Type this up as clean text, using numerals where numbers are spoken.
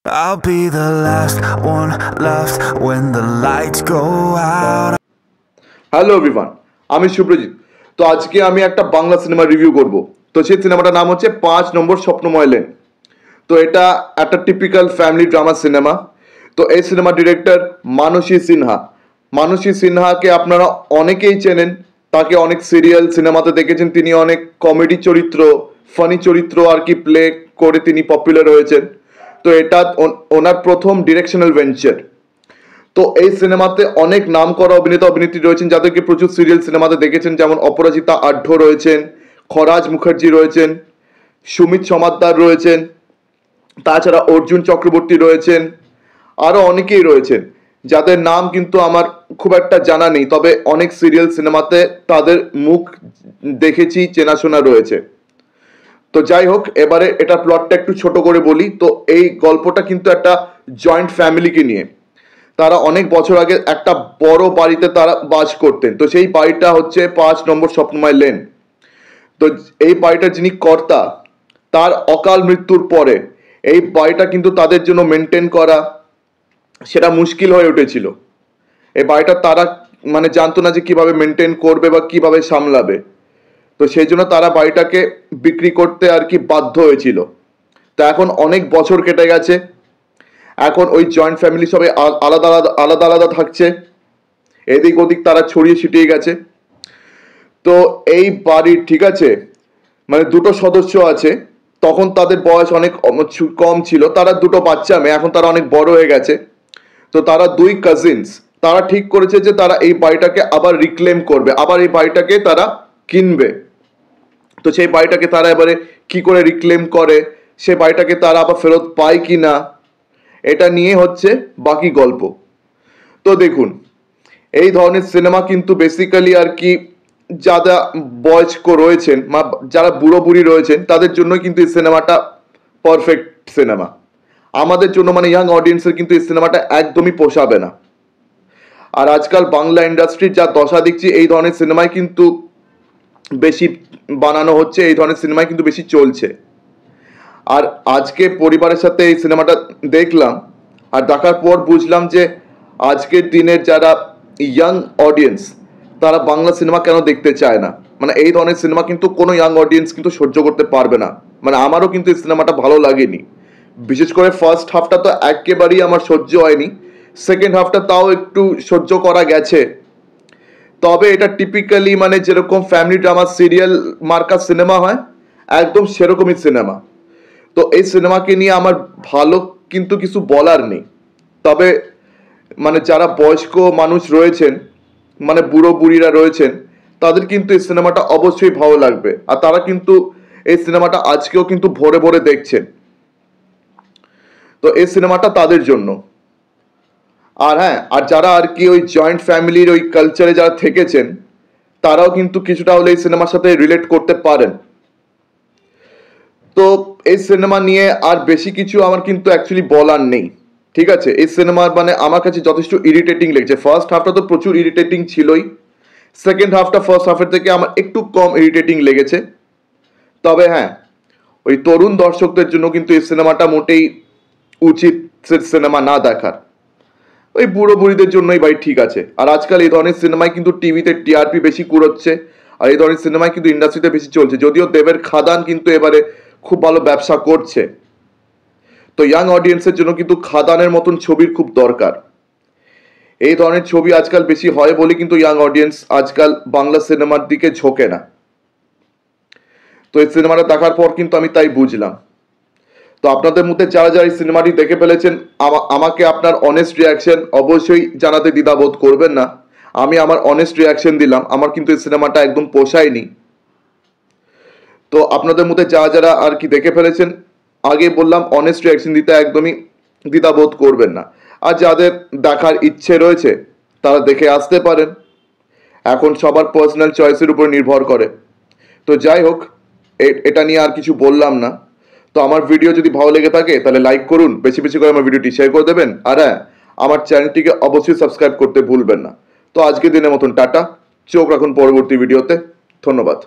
I'll be the last one left when the lights go out. Hello everyone, আমি সুব্রজিৎ। তো আজকে আমি একটা বাংলা সিনেমা রিভিউ করব। তো সেই সিনেমাটার নাম হচ্ছে 5 নম্বর স্বপ্নময় লেন। তো এটা একটা টিপিক্যাল ফ্যামিলি ড্রামা সিনেমা। তো এই সিনেমা ডিরেক্টর মানসী সিনহা। মানসী সিনহাকে আপনারা অনেকেই চেনেন, তাকে অনেক সিরিয়াল সিনেমাতে দেখেছেন। তিনি অনেক কমেডি চরিত্র, ফানি চরিত্র আর কি প্লে করে তিনি পপুলার হয়েছেন। তো এটা ওনার প্রথম ডিরেকশনাল ভেঞ্চার। তো এই সিনেমাতে অনেক নাম করা অভিনেতা অভিনেত্রী রয়েছেন, যাদেরকে প্রচুর সিরিয়াল সিনেমাতে দেখেছেন, যেমন অপরাজিতা আঢ্য রয়েছেন, খরাজ মুখার্জি রয়েছেন, সুমিত সমাদ্দার রয়েছেন, তাছাড়া অর্জুন চক্রবর্তী রয়েছেন, আরও অনেকেই রয়েছেন যাদের নাম কিন্তু আমার খুব একটা জানা নেই, তবে অনেক সিরিয়াল সিনেমাতে তাদের মুখ দেখেছি, চেনাশোনা রয়েছে। তো যাই হোক, এবারে এটা প্লটটা একটু ছোট করে বলি। তো এই গল্পটা কিন্তু একটা জয়েন্ট ফ্যামিলিকে নিয়ে। তারা অনেক বছর আগে একটা বড় বাড়িতে তারা বাস করতেন। তো সেই বাড়িটা হচ্ছে 5 নম্বর স্বপ্নময় লেন। তো এই বাড়িটার যিনি কর্তা, তার অকাল মৃত্যুর পরে এই বাড়িটা কিন্তু তাদের জন্য মেনটেন করা সেটা মুশকিল হয়ে উঠেছিল। এই বাড়িটা তারা মানে জানতো না যে কিভাবে মেনটেন করবে বা কিভাবে সামলাবে। তো সেই জন্য তারা বাড়িটাকে বিক্রি করতে আর কি বাধ্য হয়েছিল। তো এখন অনেক বছর কেটে গেছে, এখন ওই জয়েন্ট ফ্যামিলি সবাই আলাদা আলাদা আলাদা আলাদা থাকছে, এদিক ওদিক তারা ছড়িয়ে ছিটিয়ে গেছে। তো এই বাড়ির ঠিক আছে মানে দুটো সদস্য আছে, তখন তাদের বয়স অনেক কম ছিল, তারা দুটো বাচ্চা মেয়ে, এখন তারা অনেক বড় হয়ে গেছে। তো তারা দুই কাজিনস, তারা ঠিক করেছে যে তারা এই বাড়িটাকে আবার রিক্লেম করবে, আবার এই বাড়িটাকে তারা কিনবে। তো সেই বাড়িটাকে তারা এবারে কি করে রিক্লেম করে, সে বাড়িটাকে তারা আবার ফেরত পায় কি না, এটা নিয়ে হচ্ছে বাকি গল্প। তো দেখুন, এই ধরনের সিনেমা কিন্তু বেসিক্যালি আর কি যারা বয়স্ক রয়েছেন, যারা বুড়ো বুড়ি রয়েছেন, তাদের জন্য কিন্তু এই সিনেমাটা পারফেক্ট সিনেমা। আমাদের জন্য মানে ইয়াং অডিয়েন্সের কিন্তু এই সিনেমাটা একদমই পোষাবে না। আর আজকাল বাংলা ইন্ডাস্ট্রির যা দশা দেখছি, এই ধরনের সিনেমায় কিন্তু বেশি বানানো হচ্ছে, এই ধরনের সিনেমায় কিন্তু বেশি চলছে। আর আজকে পরিবারের সাথে এই সিনেমাটা দেখলাম, আর দেখার পর বুঝলাম যে আজকের দিনের যারা ইয়াং অডিয়েন্স, তারা বাংলা সিনেমা কেন দেখতে চায় না। মানে এই ধরনের সিনেমা কিন্তু কোনো ইয়াং অডিয়েন্স কিন্তু সহ্য করতে পারবে না। মানে আমারও কিন্তু এই সিনেমাটা ভালো লাগেনি। বিশেষ করে ফার্স্ট হাফটা তো একেবারেই আমার সহ্য হয়নি, সেকেন্ড হাফটা তাও একটু সহ্য করা গেছে। তবে এটা টিপিক্যালি মানে যেরকম ফ্যামিলি ড্রামা সিরিয়াল মার্কা সিনেমা হয়, একদম সেরকমই সিনেমা। তো এই সিনেমাকে নিয়ে আমার ভালো কিন্তু কিছু বলার নেই। তবে মানে যারা বয়স্ক মানুষ রয়েছেন, মানে বুড়ো বুড়িরা রয়েছেন, তাদের কিন্তু এই সিনেমাটা অবশ্যই ভালো লাগবে। আর তারা কিন্তু এই সিনেমাটা আজকেও কিন্তু ভোরে ভোরে দেখছেন। তো এই সিনেমাটা তাদের জন্য। আর হ্যাঁ, আর যারা আর কি ওই জয়েন্ট ফ্যামিলির ওই কালচারে যারা থেকেছেন, তারাও কিন্তু কিছুটা হলে এই সিনেমার সাথে রিলেট করতে পারেন। তো এই সিনেমা নিয়ে আর বেশি কিছু আমার কিন্তু অ্যাকচুয়ালি বলার নেই। ঠিক আছে, এই সিনেমার মানে আমার কাছে যথেষ্ট ইরিটেটিং লেগেছে। ফার্স্ট হাফটা তো প্রচুর ইরিটেটিং ছিলই, সেকেন্ড হাফটা ফার্স্ট হাফের থেকে আমার একটু কম ইরিটেটিং লেগেছে। তবে হ্যাঁ, ওই তরুণ দর্শকদের জন্য কিন্তু এই সিনেমাটা মোটেই উচিত সিনেমা না দেখার। ওই বুড়ো বুড়িদের জন্যই ভাই ঠিক আছে। আর আজকাল এই ধরনের সিনেমায় কিন্তু টিভিতে টিআরপি বেশি কুড়োচ্ছে, আর এই ধরনের সিনেমায় কিন্তু ইন্ডাস্ট্রিতে বেশি চলছে। যদিও দেবের খাদান কিন্তু এবারে খুব ভালো ব্যবসা করছে। তো ইয়াং অডিয়েন্সের জন্য কিন্তু খাদানের মতন ছবির খুব দরকার। এই ধরনের ছবি আজকাল বেশি হয় বলে কিন্তু ইয়াং অডিয়েন্স আজকাল বাংলা সিনেমার দিকে ঝোঁকে না। তো এই সিনেমাটা দেখার পর কিন্তু আমি তাই বুঝলাম। তো আপনাদের মধ্যে যারা যারা এই সিনেমাটি দেখে ফেলেছেন, আমাকে আপনার অনেস্ট রিয়াকশন অবশ্যই জানাতে দ্বিধাবোধ করবেন না। আমি আমার অনেস্ট রিয়াকশন দিলাম, আমার কিন্তু এই সিনেমাটা একদম পোষায়নি। তো আপনাদের মধ্যে যারা যারা আর কি দেখে ফেলেছেন, আগে বললাম অনেস্ট রিয়াকশন দিতে একদমই দ্বিধাবোধ করবেন না। আর যাদের দেখার ইচ্ছে রয়েছে, তারা দেখে আসতে পারেন। এখন সবার পার্সোনাল চয়েসের উপর নির্ভর করে। তো যাই হোক, এটা নিয়ে আর কিছু বললাম না। তো আমার ভিডিও যদি ভালো লেগে থাকে তাহলে লাইক করুন, বেশি বেশি করে আমার ভিডিওটি শেয়ার করে দেবেন। আর হ্যাঁ, আমার চ্যানেলটিকে অবশ্যই সাবস্ক্রাইব করতে ভুলবেন না। তো আজকের দিনের মতন টাটা, চোখ রাখুন পরবর্তী ভিডিওতে। ধন্যবাদ।